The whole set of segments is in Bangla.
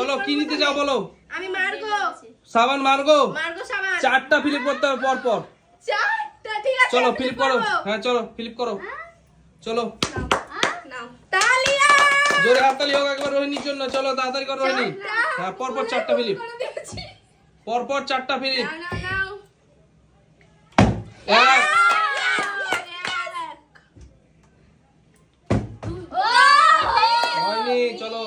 চলো কি নিতে যাও বলো। আমি মার্গো সাবান মার্গো সাবান চারটা ফিলিপ করতে হবে পর পর। চারটা ঠিক আছে চলো ফিলিপ করো। হ্যাঁ চলো ফিলিপ করো। চলো নাও তালিয়া জোরে হাততালি হোক একবার রোহিণীর জন্য। চলো তাড়াতাড়ি করো রোহিণী। হ্যাঁ পর পর চারটা ফিলিপ পর পর চারটা ফিলিপ। নাও এক হয়নি। চলো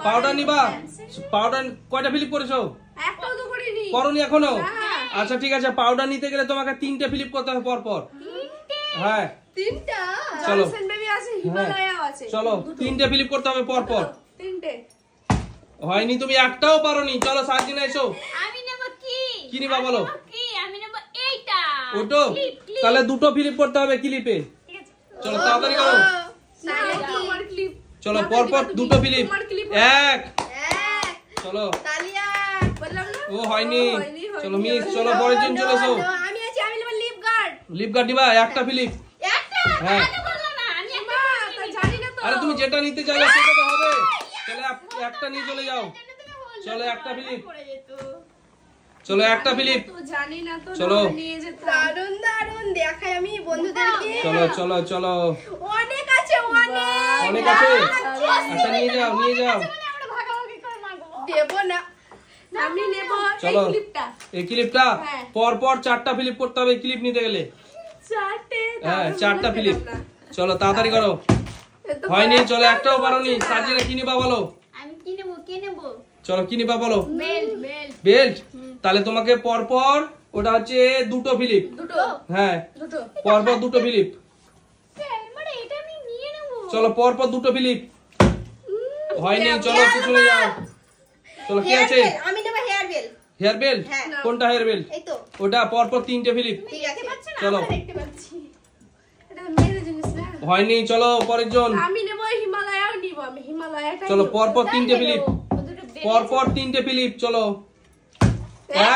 পাউডার নিবা। পাউডার কয়টা ফিলিপ করেছো? একটাও তো করিনি। করনি এখনো? আচ্ছা ঠিক আছে পাউডার নিতে গেলে তোমাকে তিনটে ফিলিপ করতে হবে পর পর। হ্যাঁ তিনটা চলো জনসন বেবি আছে হিমালয়া আছে। চলো তিনটে ফিলিপ করতে হবে পর পর। তিনটে হয়নি তুমি একটাও পারোনি। চলো সাজিনা এসো। আমি নেব কি? কি নিবা বলো? কি আমি নেব এইটা। ওটো তাহলে দুটো ফিলিপ করতে হবে ক্লিপে। ঠিক আছে। চলো তাড়াতাড়ি করো। তোমার ক্লিপ চলো পর পর দুটো ফিলিপ। এক চলো তালিয়া বললাম না ও হয়নি। চলো মিস চলো পরের জন চলে এসো। আমি আছি আমি নেব লিপ গার্ড লিপ গার্ড নিবা একটা ফিলিপ। একটা হ্যাঁ আমি বললাম না আমি একটা তা জানি না তো আরে তুমি যেটা নিতে চাইলে সেটা তো হবে। চলো একটা নিয়ে চলে যাও। চলো একটা ফিলিপ। পড়ে যেত। চলো একটা ফিলিপ। তো জানি না তো চলো। নিয়ে যেতে দারুন দারুন দেখাই আমি বন্ধুদেরকে। চলো চলো চলো অনেক আছে অনেক আছে। আচ্ছা নিয়ে যাও নিয়ে যাও। আমরা ভাগাভাগি করে মাগবো। দেব না আমি নেব এই চলো ক্লিপটা এই ক্লিপটা হ্যাঁ। পর পর চারটা ফিলিপ করতে হবে ক্লিপ নিতে গেলে। চারটে হ্যাঁ চারটা ফিলিপ। চলো তাড়াতাড়ি করো। হয়নি চলো একটাও পারোনি। সাজিনা কি নিবা বলো। আমি কি নেব কি নেব? চলো কি নিবা বলো। Belt belt. বেল্ট তাহলে তোমাকে পর পর ওটা হচ্ছে দুটো ফিলিপ। দুটো হ্যাঁ দুটো পর পর দুটো ফিলিপ। মানে এটা আমি নিয়ে নেব। চলো পর পর দুটো ফিলিপ। হয়নি চলো পিছনে যাও। চলো কি আছে? আমি নেব হেয়ার বেল হেয়ার বেল্ট হ্যাঁ। কোনটা হেয়ার বেল্ট? এই তো ওটা পর পর তিনটে ফিলিপ। ঠিক আছে চলো দেখতে পাচ্ছি এটা তো মেয়েদের জিনিস না হয়নি চলো পরের জন। আমি নেব হিমালয়াও নিব আমি হিমালয়াটা চলো পর পর তিনটে ফিলিপ ও দুটো বেল্ট। পর পর তিনটে ফিলিপ। চলো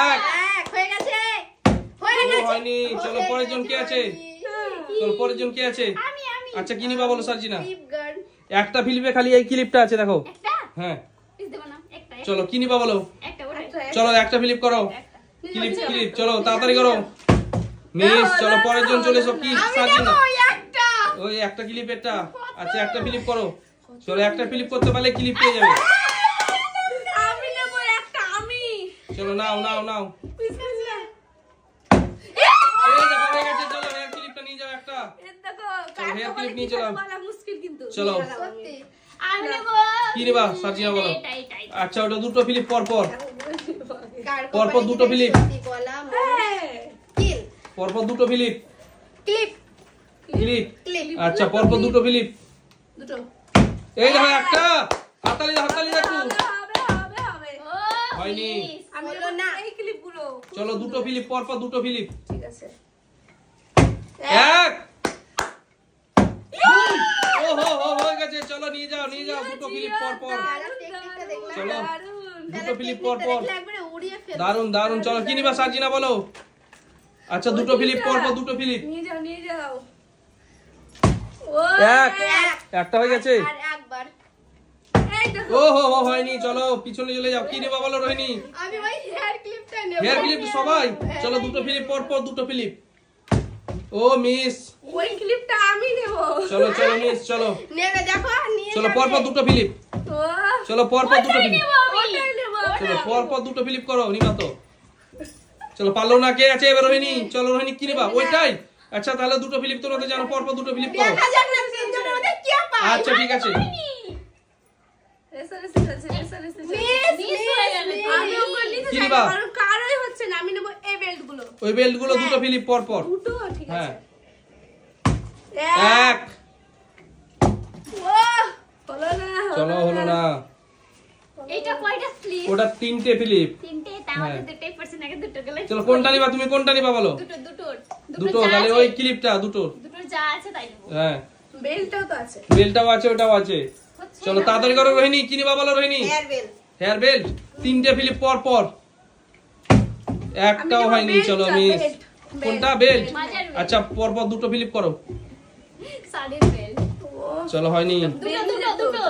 এক এক হয়ে গেছে হয়ে ও, গেছে হয়নি চলো পরের জন কি আছে? চলো পরের জন কি আছে? আমি আচ্ছা কি নিবা বলো সার্জিনা। ক্লিপ গার্ড একটা ফিলিপে খালি এই ক্লিপটা আছে দেখো। একটা হ্যাঁ পিস দেব না একটা চলো কি নিবা বলো। একটা ওটা চলো একটা ফিলিপ করো। একটা ক্লিপ ক্লিপ চলো তাড়াতাড়ি করো। মিস চলো পরের জন চলে এসো। কি সার্জিনা ওই একটা ওই একটা ক্লিপ এটা। আচ্ছা একটা ফিলিপ করো। চলো একটা ফিলিপ করতে পারলে ক্লিপ পেয়ে যাবে। আমি নেব একটা আমি চলো নাও নাও নাও। বিস্কুট না এই দেখো হয়ে গেছে। চলো হেয়ার ক্লিপটা নিয়ে যাও একটা। এই দেখো চলো হেয়ার ক্লিপ নিয়ে চলো। বলা মুশকিল কিন্তু চলো সত্যি আমি নেব কি নিবা সার্জিনা বলো। এটা এটা এটা। আচ্ছা ওটা দুটো ফিলিপ পর পর পর পর দুটো ফিলিপ। বলা কিল পর পর দুটো ফিলিপ ক্লিপ ক্লিপ। ক্লিপ আচ্ছা পর পর দুটো ফিলিপ। দুটো এই দেখো একটা। হাততালি দাও হাততালি দাও একটু। হবে ও হয়নি। মিস। আমি নেব না এই ক্লিপ গুলো চলো দুটো ফিলিপ পর পর দুটো ফিলিপ। ঠিক আছে এক দুই। ও হো হো হয়ে গেছে। চলো নিয়ে যাও নিয়ে যাও দুটো ফিলিপ পর পর। চলো দুটো ফিলিপ পর পর। একবারে উড়িয়ে ফেল দারুন দারুন। চলো কি নিবা সার্জিনা বলো। আচ্ছা দুটো ফিলিপ পর পর দুটো ফিলিপ। নিয়ে যাও ও এক একটা হয়ে গেছে। আর একবার এই দেখো ও হো হো হয়নি। চলো পিছনে চলে যাও। কি নিবা বলো রোহিণী। আমি ওই হেয়ার ক্লিপটা নেব হেয়ার ক্লিপ সবাই। চলো দুটো ফিলিপ পর পর দুটো ফিলিপ। ও মিস। ওই ক্লিপটা আমি নেব চলো চলো মিস চলো। নেবে দেখো নিয়ে চলো পর পর দুটো ফিলিপ। ও চলো পর পর দুটো ফিলিপ। ওটাই নেব চলো পর পর দুটো ফিলিপ করো নিবা তো। চলো পারলো না কে আছে এবার রোহিণী। চলো রোহিণী কি নিবা ওইটাই। আচ্ছা তাহলে দুটো ফিলিপ তোমরা তো জানো পর পর দুটো ফিলিপ করো। দেখা যাক না তিনজনের মধ্যে কে পায় আচ্ছা ঠিক আছে। মিস হয়ে গেল। আমি ওগুলো নিতে কি চাই নিবা? কারণ কারোই হচ্ছে না আমি নেব এই বেল্ট গুলো ওই বেল্ট গুলো দুটো ফিলিপ পর পর। দুটো ঠিক হ্যাঁ আছে এক। ও হলো না চলো হলো না। এটা কয়টা স্লিপ? ওটা তিনটে ফিলিপ। তিনটে তা হ্যাঁ। আমাদের দুটোই পারছেন আগে দুটো গেলে। চলো কোনটা নিবা তুমি কোনটা নিবা বলো। দুটো দুটো দুটো যা তাহলে আছে, ওই ক্লিপটা দুটো। দুটো যা আছে তাই নেব। হ্যাঁ বেল্টটাও তো আছে বেল্টটাও আছে ওটাও আছে। হচ্ছে চলো না। তাড়াতাড়ি করো রোহিণী কি নিবা বলো Rohini. Hair belt hair belt তিনটে ফিলিপ পর পর। একটাও নেব হয়নি। চলো বেল্টটা, মিস বেল্ট। কোনটা বেল্ট। মাজার বেল্ট। আচ্ছা পর পর দুটো ফিলিপ করো। শাড়ির বেল্ট। ও চলো হয়নি, দুটো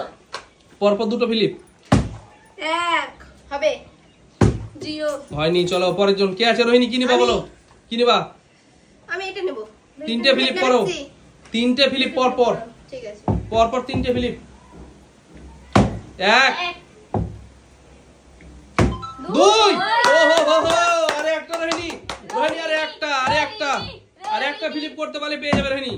পরপর দুটো ফিলিপ, এক হবে জিও। হয়নি। চলো পরের জন কে আছে? রোহিণী কি নিবা বলো, কি নিবা? আমি এটা নেব। তিনটে ফিলিপ করো, তিনটে ফিলিপ পরপর, ঠিক আছে। পরপর তিনটে ফিলিপ। এক, দুই, ও হো হো হো, আরে একটা রোহিণী, রোহিণী আরে একটা, আরে একটা, আরে একটা ফিলিপ করতে পারলে পেয়ে যাবে রোহিণী।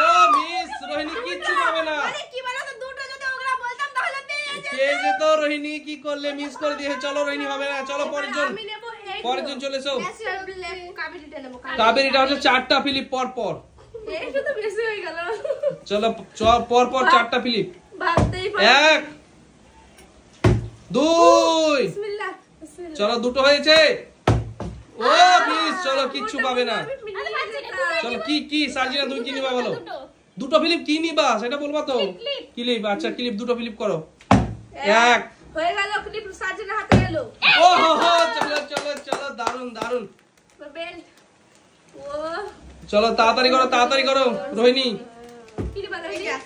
ও মিস, রোহিণী কিচ্ছু পাবে না। আরে কি বলো তো, দুটো যদি ওগুলা বলতাম তাহলে পেয়ে যেতাম। পেয়ে যেত রোহিণী, কি করলে মিস করে দিয়েছে। চলো রোহিণী হবে না, চলো পরের জন, আমি নেব এই পরের জন চলে এসো। ন্যাচারাল ব্ল্যাক কাবেরিটা নেব। কাবেরিটা হচ্ছে চারটা ফিলিপ পরপর। এইটা তো বেশি হয়ে গেল। চলো পরপর চারটা ফিলিপ। ভাবতেই পারি। এক, দুই, বিসমিল্লাহ বিসমিল্লাহ। চলো দুটো হয়েছে। ও মিস, চলো কিচ্ছু পাবে না। চলো কি কি সার্জিনা তুমি কি নিবা বলো? দুটো ফিলিপ কি নিবা সেটা বলবা তো। ক্লিপ, আচ্ছা ক্লিপ দুটো ফিলিপ করো। এক, হয়ে গেল, ক্লিপ সার্জিনার হাতে গেল। ও হো হো, চলো চলো চলো, দারুন দারুন। বেল্ট। ও চলো তাড়াতাড়ি করো, তাড়াতাড়ি করো রোহিণী। কি রে বাবা এটা?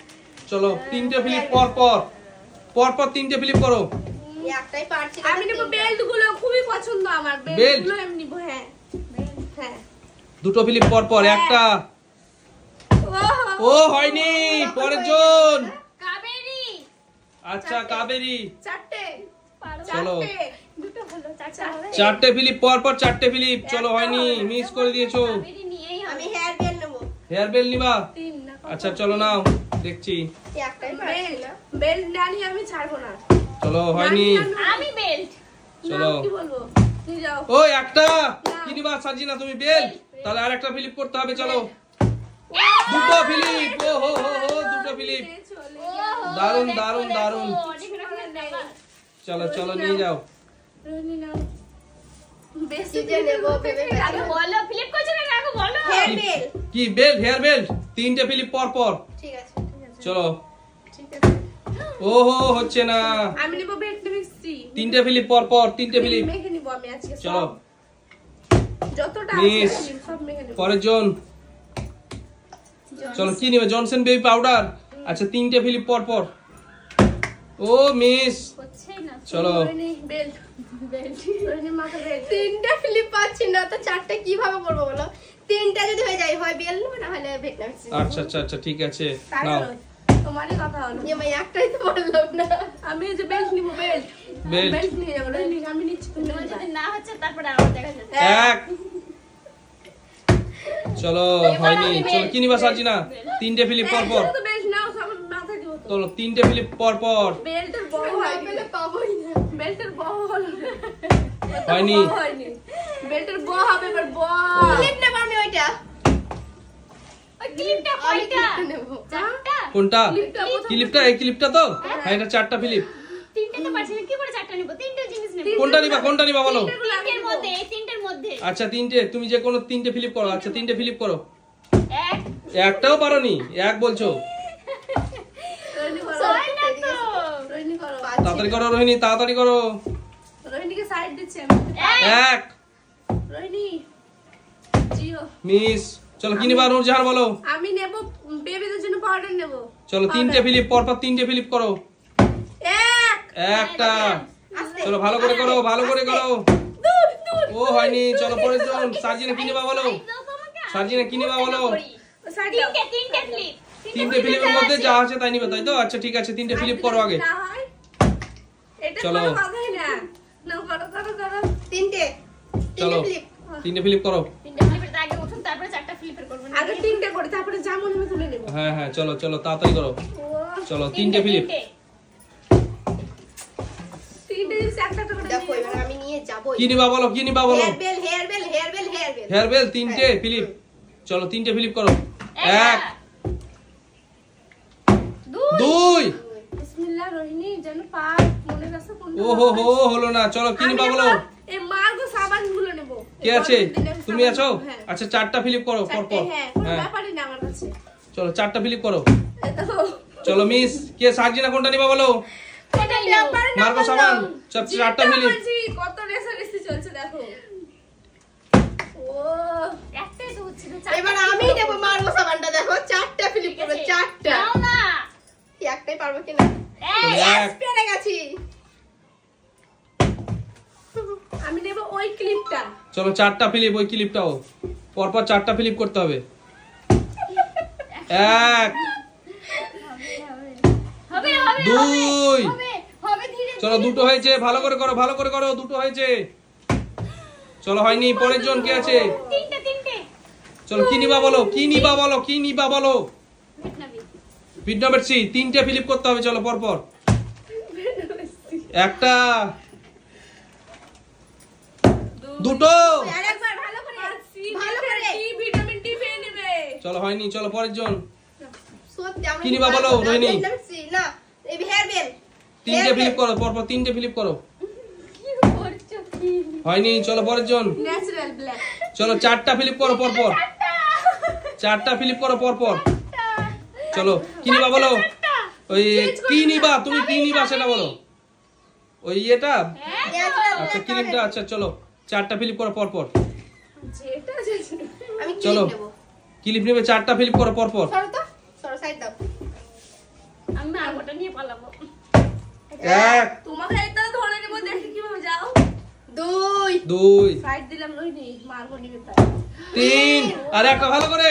চলো তিনটে ফিলিপ পরপর, পরপর তিনটে ফিলিপ করো। একটাই পারছি। আমি নেব বেল্ট গুলো, খুবই পছন্দ আমার বেল্ট? বেল্ট গুলো। আমি নিব। হ্যাঁ হ্যাঁ। দুটো ফিলিপ পরপর, একটা। ও হয়নি, পরের জন। কাবেরী আচ্ছা কাবেরী, চারটে। চলো দুটো হলো, চারটা হবে। চারটে ফিলিপ পরপর, চারটে ফিলিপ। চলো হয়নি, মিস করে দিয়েছো। কাবেরী নিয়েই হবে। আমি হেয়ার বেল্ট নেব। হেয়ার বেল নিবা? তিন না। আচ্ছা চলো নাও, দেখছি। একটাই পারছি না। বেল্ট না নিয়ে আমি ছাড়বো না। চলো হয়নি, আমি বেল্ট। চলো। কি বলবো? নিয়ে যাও। ও একটা কি নিবা সার্জিনা তুমি? বেল? তাহলে আর একটা ফিলিপ করতে হবে। চলো দুটো ফিলিপ, ও হো হো হো, দুটো ফিলিপ। চলে। দারুন দারুন দারুন। চলো চলো নিয়ে যাও। রনি নাও। বেশি যে নেব ভেবে আগে বলো, ফ্লিপ করছো না আগে বলো। Hair belt. কি বেল? হেয়ার বেল? তিনটে ফিলিপ পরপর। ঠিক আছে ঠিক আছে চলো। ঠিক আছে। ও হো, হচ্ছে না। আমি নেব বেল্ট মিক্সি। তিনটে ফিলিপ পরপর, তিনটে ফিলিপ। মেখে নিব আমি আজকে সব। চলো যতটা মিস। আছে সব মেখে নিব। পরের জন। চলো কি নিবে? Johnson baby powder. আচ্ছা তিনটে ফিলিপ পরপর। ও মিস, হচ্ছেই না। চলো। রনি বেল্ট। বেল্ট। রনি মাথা বেল্ট। তিনটা ফ্লিপ পাচ্ছি না, তো চারটা কিভাবে করব বলো? তিনটা যদি হয়ে যায়, হয় বেল্ট নেব না হলে বেল্ট নেব। আচ্ছা আচ্ছা আচ্ছা ঠিক আছে তাই নাও। হলো। তোমারই কথা হলো। আমি একটাই তো বললাম না। আমি এই যে বেল্ট নিব, বেল্ট। বেল্ট। বেল্ট নিয়ে যাবো। রনি আমি নিচ্ছি, তুমি তোমার নিবা। যদি না হচ্ছে তারপরে আমার দেখা যাবে। এক, চলো হয়নি। চলো কি নিবা সার্জিনা? তিনটে ফিলিপ পরপর। তো বেল্ট নাও, সব মাথায় দিব তো। চলো তিনটে ফিলিপ পরপর। বেল্টের বড় হয় পেলে পাবোই না। বেল্টের বড় হলো না। হয়নি। বড় হয়নি। বেল্টের বড় হবে, এবার বড়। ক্লিপ নেব আমি ওইটা। ওই ক্লিপটা কয়টা? নেব। চারটা? কোনটা? ক্লিপটা প্রথম। ক্লিপটা? এই ক্লিপটা তো? হ্যাঁ এটা চারটা ফিলিপ। তিনটে তো পারছি না, কি করে চারটা নিব? তিনটে জিনিস নেব। কোনটা নিবা? কোনটা নিবা বলো? তিনটের মধ্যে, এই তিনটের মধ্যে। আচ্ছা তিনটে, তুমি যে কোনো তিনটে ফিলিপ করো। আচ্ছা তিনটে ফিলিপ করো। এক, একটাও পারোনি, এক বলছো। রনি করো। ছয় না তো। রনি করো। তাড়াতাড়ি করো রোহিণী, তাড়াতাড়ি করো। রনিকে সাইড দিচ্ছি আমি। এক, এক, রনি জিও। মিস। চলো কি নিবা নূরজাহান বলো? আমি নেব বেবিদের জন্য পাউডার নেব। চলো তিনটে ফিলিপ পরপর, তিনটে ফিলিপ করো। এক। একটা। আস্তে। চলো ভালো করে করো, ভালো করে করো। দূর দূর। ও হয়নি। চলো পরের জন। সার্জিনা কি নিবা বলো? দাও তোমাকে। সার্জিনা কি নিবা বলো? সাইড দাও। তিনটে ফ্লিপ। তিনটে ফিলিপের মধ্যে যা আছে তাই নিবে, তাই তো? আচ্ছা ঠিক আছে, তিনটে ফিলিপ করো আগে। না হয় এটা চলো। কোনো কথাই না। নাও করো করো করো। তিনটে। চলো ফ্লিপ। তিনটে ফিলিপ করো। তিনটে ফ্লিপের আগে উঠুন, তারপরে চারটা ফ্লিপের করবেন। আগে তিনটে করে, তারপরে যা মনে হবে তুলে নেব। হ্যাঁ হ্যাঁ চলো চলো তাড়াতাড়ি করো। ও চলো তিনটে ফিলিপ। তিনটে জিনিস একটা একটা করে দেখো নিয়ে এবার আমি নিয়ে যাবো। কি নিবা বলো? কি নিবা বলো? হেয়ার বেল হেয়ার বেল হেয়ার বেল হেয়ার বেল। হেয়ার বেল তিনটে ফিলিপ। চলো তিনটে ফিলিপ করো। এক, দুই। বিসমিল্লাহ রহিনী যেন পার মনে রাখো কোনটা। ও হো হো, হলো না। চলো কি নিবা বলো? এই মার্গো সাবান গুলো নেব। কে আছে? দিনের তুমি সাবান- আছো? হ্যাঁ। আচ্ছা চারটা ফিলিপ করো চারটে, পরপর। হ্যাঁ কোনো হ্যাঁ ব্যাপারই না আমার কাছে। চলো চারটা ফিলিপ করো। এই দেখো চলো মিস। কে সার্জিনা কোনটা নিবা বলো? এটাই নাও। ব্যাপার না মার্গো বললাম। সাবান। চারটা জিতটা ফিলিপ। বলছি, কত রেসারেসি চলছে দেখো। ও একটাই তো হচ্ছে না, এবার চারটা আমি ফ্লিপ নেব করবো। মার্গো সাবানটা। দেখো চারটা ফ্লিপ ঠিক করবে, আছে। চারটা। নাও না। একটাই পারবো কিনা এক পেরে গেছি আমি নেব ওই ক্লিপটা। চলো 4টা ফিলিপ, ওই ক্লিপটাও পরপর 4টা ফিলিপ করতে হবে। এক হবে হবে 2 হবে হবে ধীরে চলো দুটো হয়েছে, ভালো করে করো, ভালো করে করো, দুটো হয়েছে। চলো হয়নি, পরের জন কে আছে? তিনটে চলো কি নিবা বলো, কি নিবা বলো, কি নিবা বলো। ভিটনাবি ভিটনামের সি 3টে ফিলিপ করতে হবে। চলো পরপর একটা দুটো আরেকবার ভালো করে ভালো করে ডি ভিটামিন ডি পেয়ে নেবে। চলো হয়নি, চলো পরের জন। সত্যি আমরা কি নিবা বলো, রোহিণী? না এই হেয়ার বেল 3টে ফিলিপ করো, পরপর 3টে ফিলিপ করো। কি করছো কি হয়নি, চলো পরের জন। Natural black. চলো 4টা ফিলিপ করো পরপর, 4টা ফিলিপ করো পরপর। চলো কি নিবা বলো, ওই কি নিবা, তুমি কি নিবা সেটা বলো। ওই এটা, আচ্ছা ক্রিমটা, আচ্ছা চলো 4টা ফিলিপ করো পরপর। যেটা আমি চলো ক্লিপ নেব ক্লিপ নেবে, 4টা ফিলিপ করো পরপর। সরো তো সরো সাইড দাও আমি মারবোটা নিয়ে পালাবো। এক তোমাকে এটা ধরে নেব, দেখি কিভাবে যাও। 2 2 সাইড দিলাম রোহিণী, মারবো নিবে তাই। 3 আর একটা ভালো করে